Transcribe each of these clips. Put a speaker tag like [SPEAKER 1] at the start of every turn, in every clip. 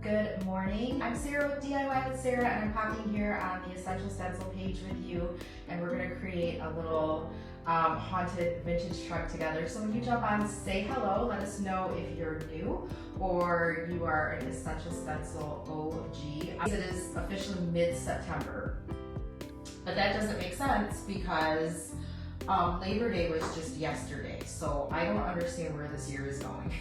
[SPEAKER 1] Good morning. I'm Sarah with DIY with Sarah, and I'm popping here on the Essential Stencil page with you, and we're going to create a little haunted vintage truck together. So when you jump on, say hello, let us know if you're new or you are an Essential Stencil OG. It is officially mid-September, but that doesn't make sense because Labor Day was just yesterday, so I don't understand where this year is going.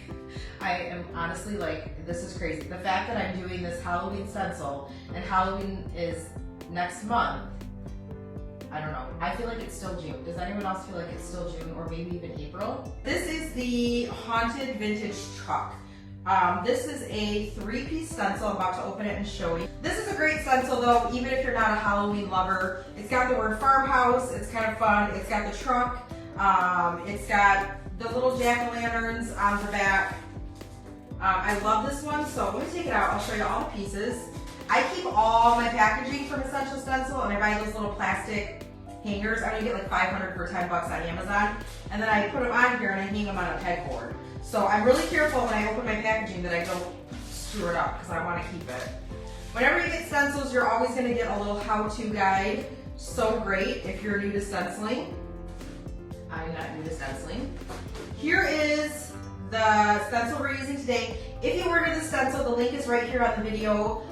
[SPEAKER 1] I am honestly like, this is crazy. The fact that I'm doing this Halloween stencil and Halloween is next month, I don't know. I feel like it's still June. Does anyone else feel like it's still June or maybe even April? This is the Haunted Vintage Truck. This is a 3-piece stencil. I'm about to open it and show you. This is a great stencil though, even if you're not a Halloween lover. It's got the word Farmhouse. It's kind of fun. It's got the truck. It's got the little jack-o'-lanterns on the back. I love this one, so let me take it out. I'll show you all the pieces. I keep all my packaging from Essential Stencil, and I buy those little plastic hangers. I'm gonna get like 500 for 10 bucks on Amazon. And then I put them on here and I hang them on a pegboard. So I'm really careful when I open my packaging that I don't screw it up because I want to keep it. Whenever you get stencils, you're always going to get a little how-to guide. So great if you're new to stenciling. I'm not new to stenciling. Here is the stencil we're using today. If you order the stencil, the link is right here on the video.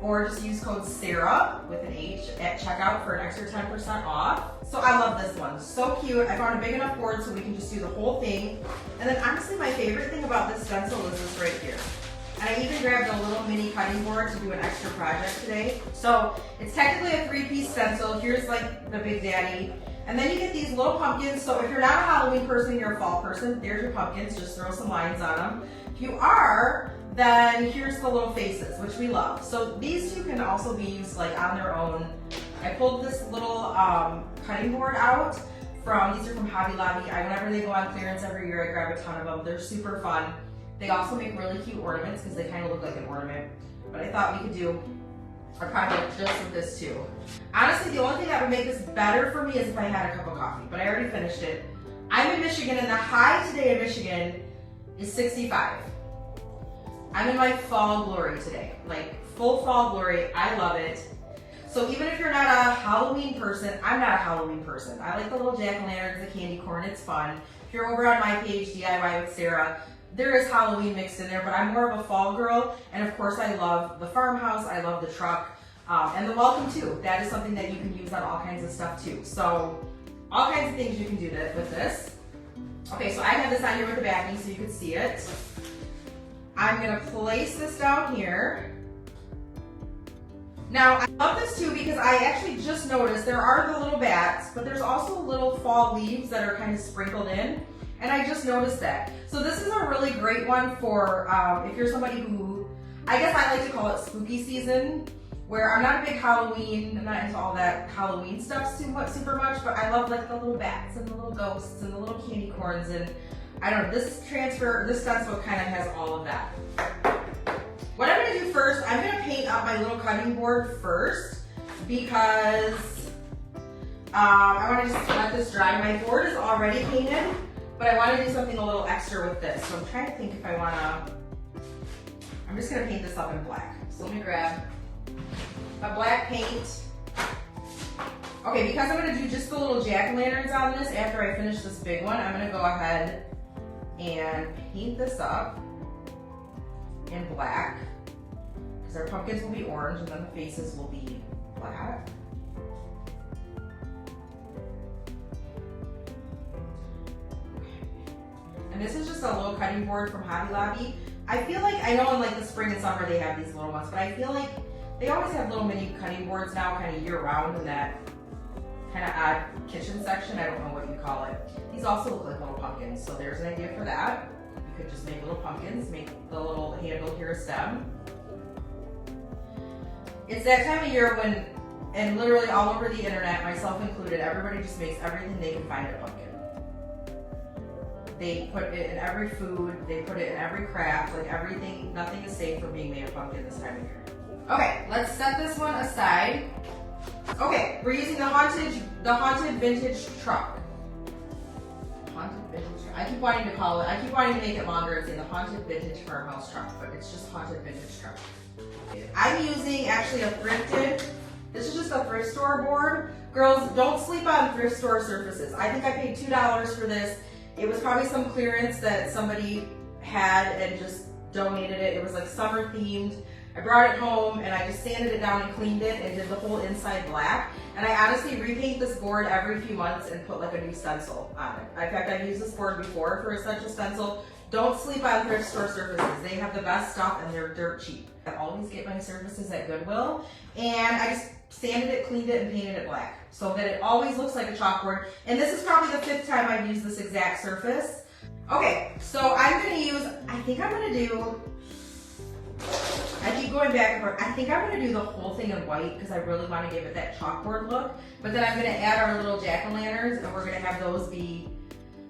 [SPEAKER 1] Or just use code SARAH with an H at checkout for an extra 10% off. So I love this one, so cute. I found a big enough board so we can just do the whole thing. And then honestly, my favorite thing about this stencil is this right here. And I even grabbed a little mini cutting board to do an extra project today. So it's technically a 3-piece stencil. Here's like the big daddy. And then you get these little pumpkins. So if you're not a Halloween person, you're a fall person, there's your pumpkins. Just throw some lines on them. If you are, then here's the little faces, which we love. So these two can also be used like on their own. I pulled this little cutting board out these are from Hobby Lobby. Whenever they go on clearance every year, I grab a ton of them. They're super fun. They also make really cute ornaments because they kind of look like an ornament. But I thought we could do a project just with this too. Honestly, the only thing that would make this better for me is if I had a cup of coffee, but I already finished it. I'm in Michigan and the high today in Michigan is 65. I'm in my fall glory today, like full fall glory. I love it. So even if you're not a Halloween person, I'm not a Halloween person. I like the little jack-o'-lanterns, the candy corn, it's fun. If you're over on my page, DIY with Sarah, there is Halloween mixed in there, but I'm more of a fall girl. And of course I love the farmhouse, I love the truck, and the welcome too. That is something that you can use on all kinds of stuff too. So all kinds of things you can do with this. Okay, so I have this on here with the backing so you can see it. I'm gonna place this down here. Now, I love this too because I actually just noticed there are the little bats, but there's also little fall leaves that are kind of sprinkled in, and I just noticed that. So this is a really great one for if you're somebody who, I guess I like to call it spooky season, where I'm not a big Halloween, I'm not into all that Halloween stuff super much, but I love like the little bats and the little ghosts and the little candy corns, and I don't know, this stencil kind of has all of that. What I'm gonna do first, I'm gonna paint up my little cutting board first because I wanna just let this dry. My board is already painted, but I wanna do something a little extra with this. So I'm trying to think if I'm just gonna paint this up in black. So let me grab a black paint. Okay, because I'm gonna do just the little jack-o'-lanterns on this after I finish this big one, I'm gonna go ahead and paint this up in black because our pumpkins will be orange and then the faces will be black. And this is just a little cutting board from Hobby Lobby. I feel like, I know in like the spring and summer they have these little ones, but I feel like they always have little mini cutting boards now kind of year round in that kind of odd kitchen section. I don't know what you call it. These also look like little pumpkins, so there's an idea for that. You could just make little pumpkins, make the little handle here a stem. It's that time of year when, and literally all over the internet, myself included, everybody just makes everything they can find a pumpkin. They put it in every food, they put it in every craft, like everything, nothing is safe from being made of pumpkin this time of year. Okay, let's set this one aside. Okay, we're using the haunted vintage truck. Haunted vintage truck. I keep wanting to make it longer and say the Haunted Vintage Farmhouse truck, but it's just Haunted Vintage truck. I'm using actually a thrifted, this is just a thrift store board. Girls, don't sleep on thrift store surfaces. I think I paid $2 for this. It was probably some clearance that somebody had and just donated it. It was like summer themed. I brought it home and I just sanded it down and cleaned it and did the whole inside black. And I honestly repaint this board every few months and put like a new stencil on it. In fact, I've used this board before for essential stencil. Don't sleep on thrift store surfaces. They have the best stuff and they're dirt cheap. I always get my surfaces at Goodwill, and I just sanded it, cleaned it, and painted it black so that it always looks like a chalkboard. And this is probably the 5th time I've used this exact surface. Okay, so I'm gonna use, I keep going back and forth. I think I'm gonna do the whole thing in white because I really want to give it that chalkboard look. But then I'm gonna add our little jack-o'-lanterns and we're gonna have those be,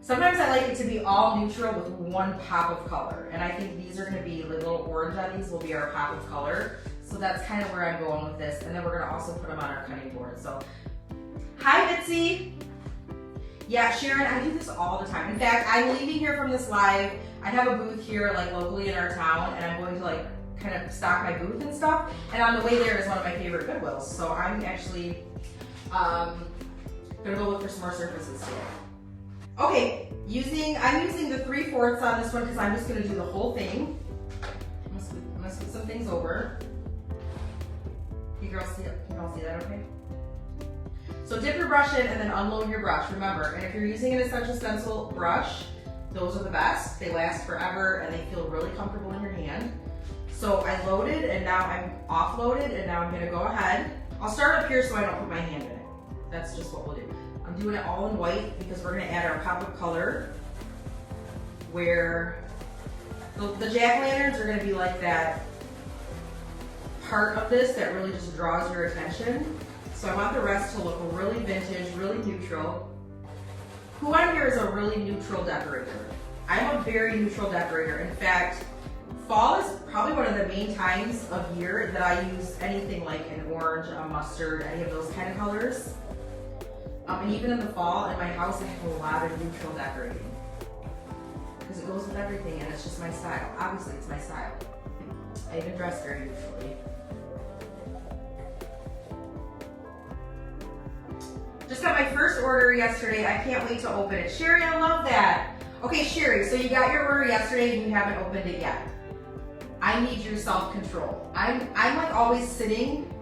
[SPEAKER 1] sometimes I like it to be all neutral with one pop of color. And I think these are gonna be, the little orange on these will be our pop of color. So that's kind of where I'm going with this. And then we're gonna also put them on our cutting board. So, hi Bitsy. Yeah, Sharon, I do this all the time. In fact, I'm leaving here from this live. I have a booth here like locally in our town and I'm going to like kind of stock my booth and stuff. And on the way there is one of my favorite Goodwills. So I'm actually gonna go look for some more surfaces today. Okay, I'm using the 3/4 on this one because I'm just gonna do the whole thing. I'm gonna scoot some things over. You girls see it? Can you all see that okay? So dip your brush in and then unload your brush, remember. And if you're using an essential stencil brush, those are the best. They last forever and they feel really comfortable in your hand. So I loaded and now I'm offloaded and now I'm gonna go ahead. I'll start up here so I don't put my hand in it. That's just what we'll do. I'm doing it all in white because we're gonna add our pop of color where the jack-o'-lanterns are gonna be like that part of this that really just draws your attention. So I want the rest to look really vintage, really neutral. Who on here is a really neutral decorator? I'm a very neutral decorator. In fact, fall is probably one of the main times of year that I use anything like an orange, a mustard, any of those kind of colors. And even in the fall, in my house, I have a lot of neutral decorating. Because it goes with everything and it's just my style. Obviously, it's my style. I even dress very neutrally. Just got my first order yesterday. I can't wait to open it. Sherry, I love that. Okay, Sherry, so you got your order yesterday and you haven't opened it yet. I need your self-control. I'm like always sitting.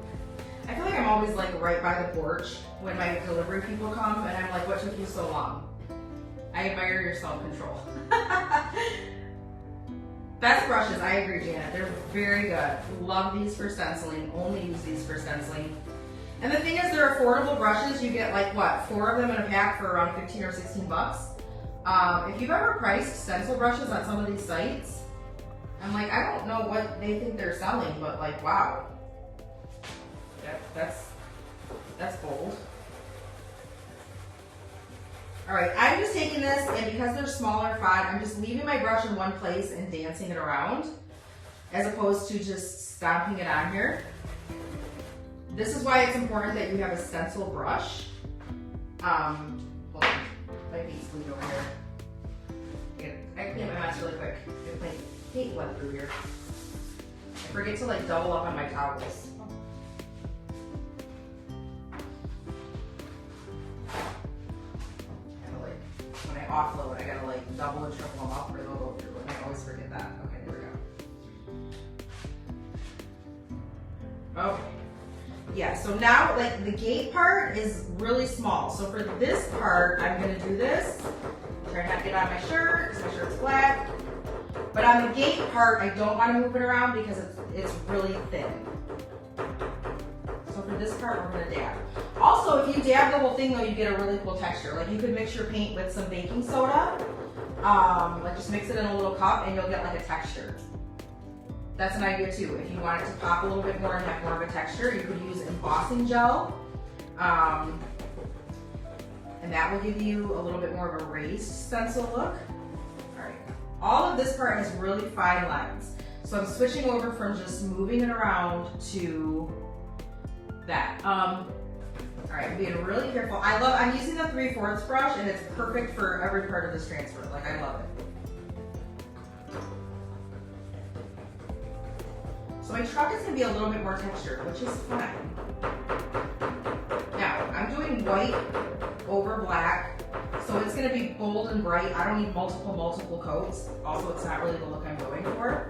[SPEAKER 1] I feel like I'm always like right by the porch when my delivery people come and I'm like, what took you so long? I admire your self-control. Best brushes, I agree, Janet. They're very good. Love these for stenciling. Only use these for stenciling. And the thing is, they're affordable brushes. You get like what, 4 of them in a pack for around 15 or 16 bucks. If you've ever priced stencil brushes on some of these sites, I'm like, I don't know what they think they're selling, but like, wow. That's bold. All right, I'm just taking this, and because they're smaller font, I'm just leaving my brush in one place and dancing it around, as opposed to just stomping it on here. This is why it's important that you have a stencil brush. Hold on, my feet's bleed over here. I clean my mess really quick. My feet wet through here. I forget to like double up on my towels. When I offload, I gotta like double and triple them up or they'll go through, and I always forget that. Okay, there we go. Okay. Yeah, so now like the gate part is really small. So for this part, I'm gonna do this. Try not to get on my shirt, because my shirt's black. But on the gate part, I don't want to move it around because it's really thin. So for this part, we're gonna dab. Also, if you dab the whole thing though, you get a really cool texture. Like you could mix your paint with some baking soda. Like just mix it in a little cup and you'll get like a texture. That's an idea too. If you want it to pop a little bit more and have more of a texture, you could use embossing gel. And that will give you a little bit more of a raised stencil look. All right. All of this part has really fine lines. So I'm switching over from just moving it around to that. All right, I'm being really careful. I'm using the 3/4 brush and it's perfect for every part of this transfer. Like, I love it. So my truck is gonna be a little bit more textured, which is fine. Now, I'm doing white over black, so it's gonna be bold and bright. I don't need multiple coats. Also, it's not really the look I'm going for.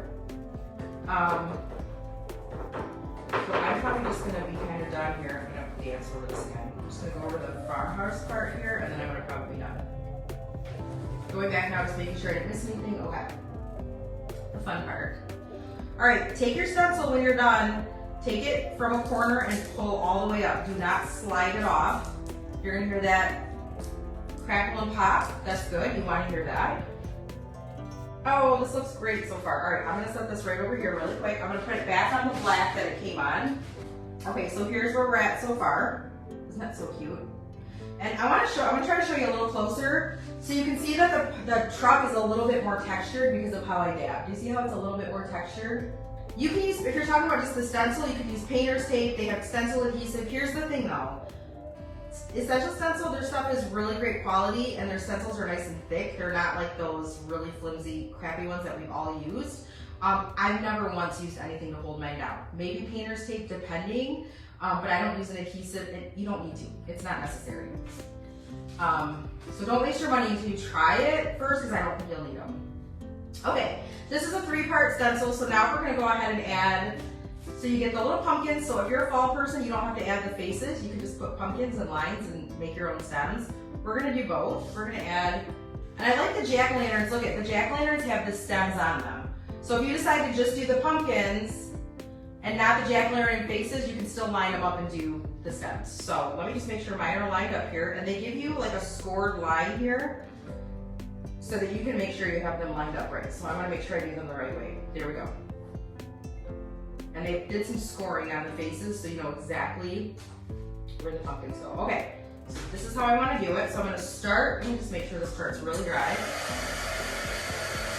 [SPEAKER 1] So I'm probably just gonna be kind of done here. I'm gonna dance over this again. I'm just gonna go over the farmhouse part here, and then I'm gonna probably be done. Going back now, just making sure I didn't miss anything. Okay. The fun part. All right, take your stencil when you're done. Take it from a corner and pull all the way up. Do not slide it off. You're gonna hear that crackle and pop. That's good. You want to hear that. Oh, this looks great so far. All right, I'm gonna set this right over here really quick. I'm gonna put it back on the black that it came on. Okay, so here's where we're at so far. Isn't that so cute? And I'm gonna try to show you a little closer so you can see that the truck is a little bit more textured because of how I dab. Do you see how it's a little bit more textured? You can use, if you're talking about just the stencil, you can use painter's tape. They have stencil adhesive. Here's the thing though. Essential Stencil, their stuff is really great quality and their stencils are nice and thick. They're not like those really flimsy, crappy ones that we've all used. I've never once used anything to hold mine down. Maybe painter's tape depending, but I don't use an adhesive. You don't need to. It's not necessary. So don't waste your money until you try it first because I don't think you'll need them. Okay, this is a 3-part stencil, so now we're gonna go ahead and add, so you get the little pumpkins. So if you're a fall person, you don't have to add the faces. You can just put pumpkins and lines and make your own stems. We're gonna do both. We're gonna add, and I like the jack-o'-lanterns. Look at the jack-o'-lanterns have the stems on them. So if you decide to just do the pumpkins and not the jack-o'-lantern faces, you can still line them up and do the stems. So let me just make sure mine are lined up here. And they give you like a scored line here so that you can make sure you have them lined up right. So I wanna make sure I do them the right way. There we go. And they did some scoring on the faces so you know exactly where the pumpkins go. Okay, so this is how I wanna do it. So I'm gonna start, let me just make sure this part's really dry.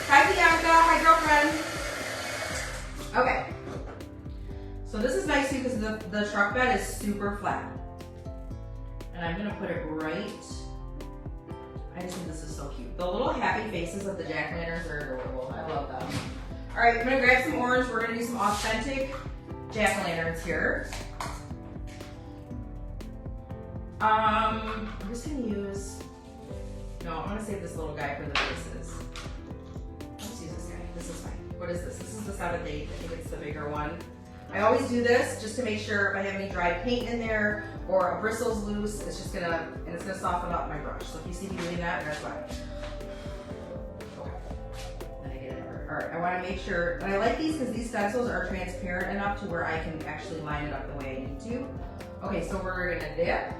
[SPEAKER 1] Hi Bianca, hi girlfriend. Okay, so this is nice too because the truck bed is super flat. And I'm gonna put it right, I just think this is so cute. The little happy faces of the jack-o'-lanterns are adorable, I love them. All right, I'm gonna grab some orange. We're gonna do some authentic jack-o'-lanterns here. I'm just gonna use, no, I'm gonna save this little guy for the faces. Let's use this guy, this is fine. What is this? This is the 7th, I think it's the bigger one. I always do this just to make sure if I have any dry paint in there or a bristle's loose, it's just gonna, and it's gonna soften up my brush. So if you see me doing that, that's why. All right, I want to make sure, and I like these because these stencils are transparent enough to where I can actually line it up the way I need to. Okay, so we're gonna dip. Here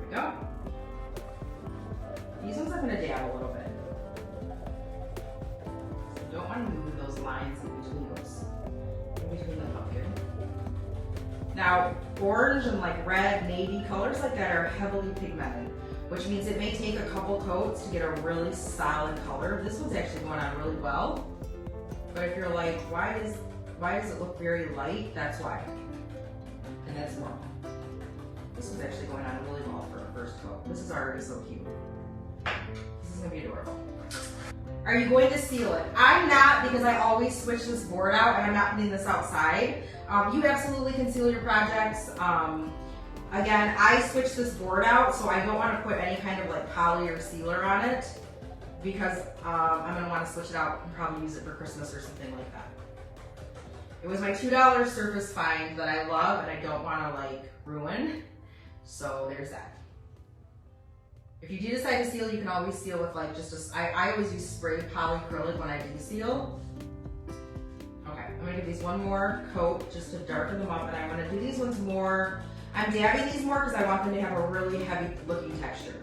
[SPEAKER 1] we go. These ones I'm gonna dab a little bit. So you don't want to move those lines in between the pumpkin. Now, orange and like red, navy, colors like that are heavily pigmented, which means it may take a couple coats to get a really solid color. This one's actually going on really well. But if you're like, why does it look very light? That's why. And that's normal. This one's actually going on really well for a first coat. This is already so cute. This is gonna be adorable. Are you going to seal it? I'm not, because I always switch this board out and I'm not putting this outside. You absolutely can seal your projects. Again, I switched this board out, so I don't want to put any kind of like poly or sealer on it because I'm going to want to switch it out and probably use it for Christmas or something like that. It was my $2 surface find that I love and I don't want to like ruin, so there's that. If you do decide to seal, you can always seal with like just I always use spray polyacrylic when I do seal. Okay, I'm going to give these one more coat just to darken them up, and I'm going to do these ones more. I'm dabbing these more because I want them to have a really heavy looking texture.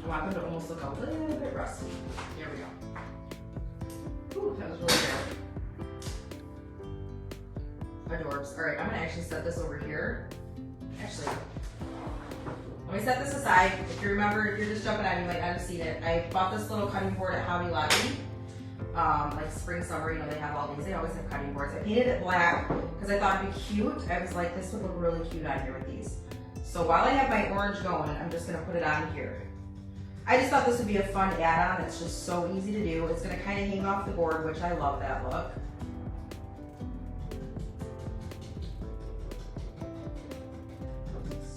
[SPEAKER 1] I want them to almost look a little bit rusty. Here we go. Ooh, that was really good. Adorbs. All right, I'm gonna actually set this over here. Actually, let me set this aside. If you remember, if you're just jumping out, you might not have seen it. I bought this little cutting board at Hobby Lobby. like spring, summer, you know, they have all these, they always have cutting boards. I painted it black because I thought it'd be cute. I was like, this would look really cute on here with these. So while I have my orange going, I'm just gonna put it on here. I just thought this would be a fun add-on. It's just so easy to do. It's gonna kind of hang off the board, which I love that look.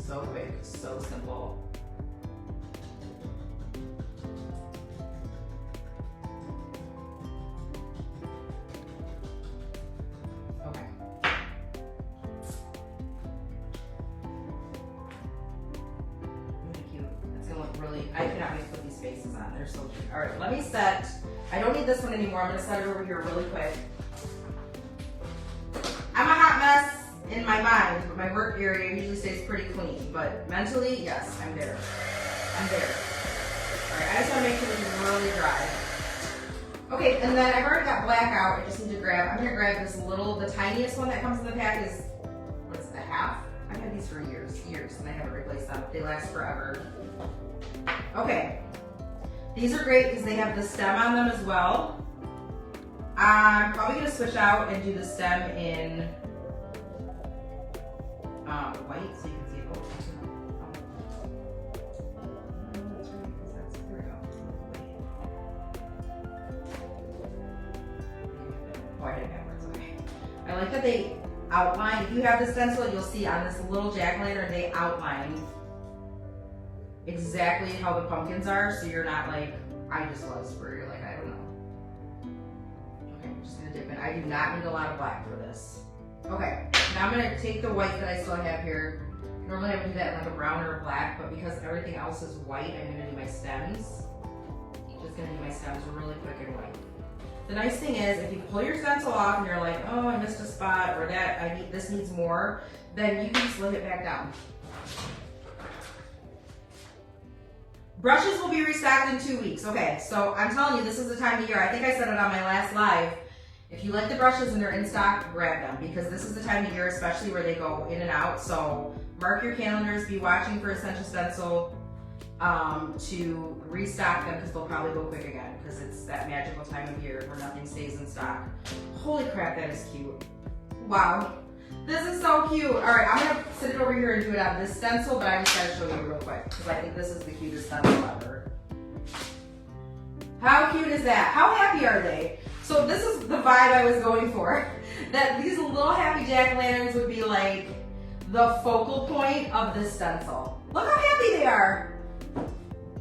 [SPEAKER 1] So quick, so simple. Okay. Really cute. That's gonna look really, I cannot wait to put these faces on. They're so cute. All right, let me set, I don't need this one anymore. I'm gonna set it over here really quick. I'm a hot mess in my mind, but my work area usually stays pretty clean. But mentally, yes, I'm there. I'm there. All right, I just want to make sure this is really dry. Okay, and then I've already got black out. I just need to grab, I'm gonna grab this little, the tiniest one that comes in the pack is, what is it, a half? I've had these for years, and I haven't replaced them. They last forever. Okay, these are great because they have the stem on them as well. I'm probably gonna switch out and do the stem in white so you can see it. That's right, because that's, there we go. Oh, I hit it backwards, okay. I like that they outline, if you have the stencil, you'll see on this little jack-o'-lantern, they outline exactly how the pumpkins are, so you're not like, I just was, where you're like, I don't know. Okay, I'm just gonna dip in. I do not need a lot of black for this. Okay, now I'm gonna take the white that I still have here. Normally I would do that in like a brown or a black, but because everything else is white, I'm gonna do my stems. Just gonna do my stems really quick and white. The nice thing is, if you pull your stencil off and you're like, oh, I missed a spot, or that this needs more, then you can just lay it back down. Brushes will be restocked in 2 weeks. Okay, so I'm telling you, this is the time of year. I think I said it on my last live. If you like the brushes and they're in stock, grab them, because this is the time of year, especially where they go in and out. So mark your calendars, be watching for Essential Stencil to restock them, because they'll probably go quick again, because it's that magical time of year where nothing stays in stock. Holy crap, that is cute. Wow, this is so cute. All right, I'm gonna sit it over here and do it on this stencil, but I just gotta show you real quick, because I think this is the cutest stencil ever. How cute is that? How happy are they? So this is the vibe I was going for. That these little happy jack-o'-lanterns would be like the focal point of this stencil. Look how happy they are.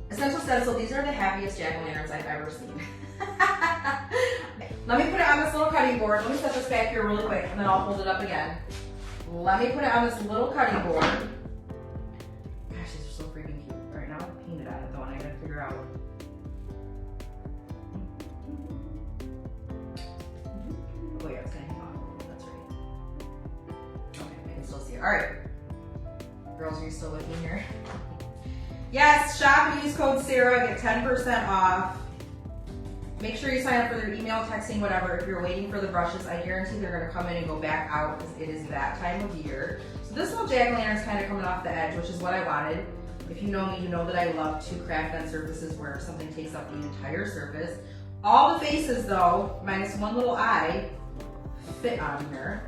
[SPEAKER 1] Essential Stencil, these are the happiest jack-o'-lanterns I've ever seen. Let me put it on this little cutting board. Let me set this back here really quick, and then I'll hold it up again. Let me put it on this little cutting board. Gosh, these are so freaking cute. All right, now I'm painted on it though, and I gotta figure out. Oh yeah, it's gonna hang on. That's right. Okay, I can still see it. All right. Girls, are you still looking here? Yes, shop and use code Sarah, get 10% off. Make sure you sign up for their email, texting, whatever. If you're waiting for the brushes, I guarantee they're gonna come in and go back out, because it is that time of year. So this little jack-o'-lantern is kind of coming off the edge, which is what I wanted. If you know me, you know that I love to craft on surfaces where something takes up the entire surface. All the faces though, minus one little eye, fit on here.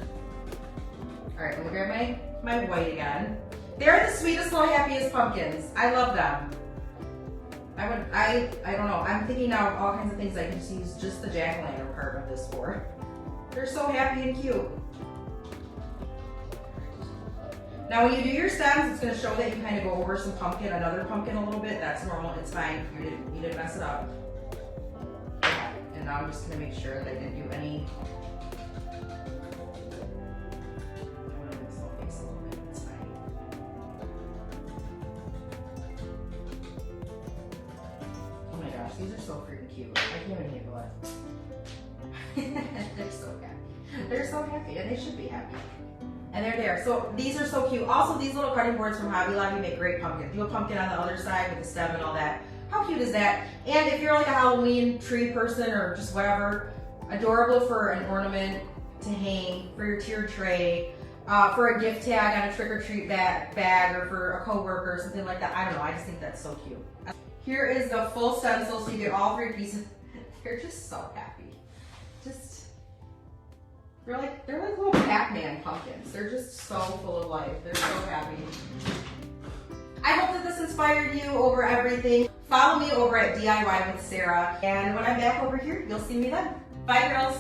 [SPEAKER 1] All right, let me grab my white again. They're the sweetest little happiest pumpkins. I love them. I don't know. I'm thinking now of all kinds of things I can just use just the jack-o'-lantern part of this for. They're so happy and cute. Now when you do your stems, it's gonna show that you kind of go over some pumpkin, another pumpkin a little bit. That's normal, it's fine. You didn't mess it up. Okay. And now I'm just gonna make sure that I didn't do any. These are so freaking cute. I can't even handle it. They're so happy. They're so happy, and they should be happy. And they're there. So these are so cute. Also, these little cutting boards from Hobby Lobby make great pumpkins. Do a pumpkin on the other side with the stem and all that. How cute is that? And if you're like a Halloween tree person or just whatever, adorable for an ornament to hang, for your tiered tray, for a gift tag on a trick-or-treat bag, or for a coworker or something like that. I don't know. I just think that's so cute. Here is the full stencil, so you get all three pieces. They're just so happy. They're like little Pac-Man pumpkins. They're just so full of life. They're so happy. I hope that this inspired you over everything. Follow me over at DIY with Sarah. And when I'm back over here, you'll see me then. Bye, girls.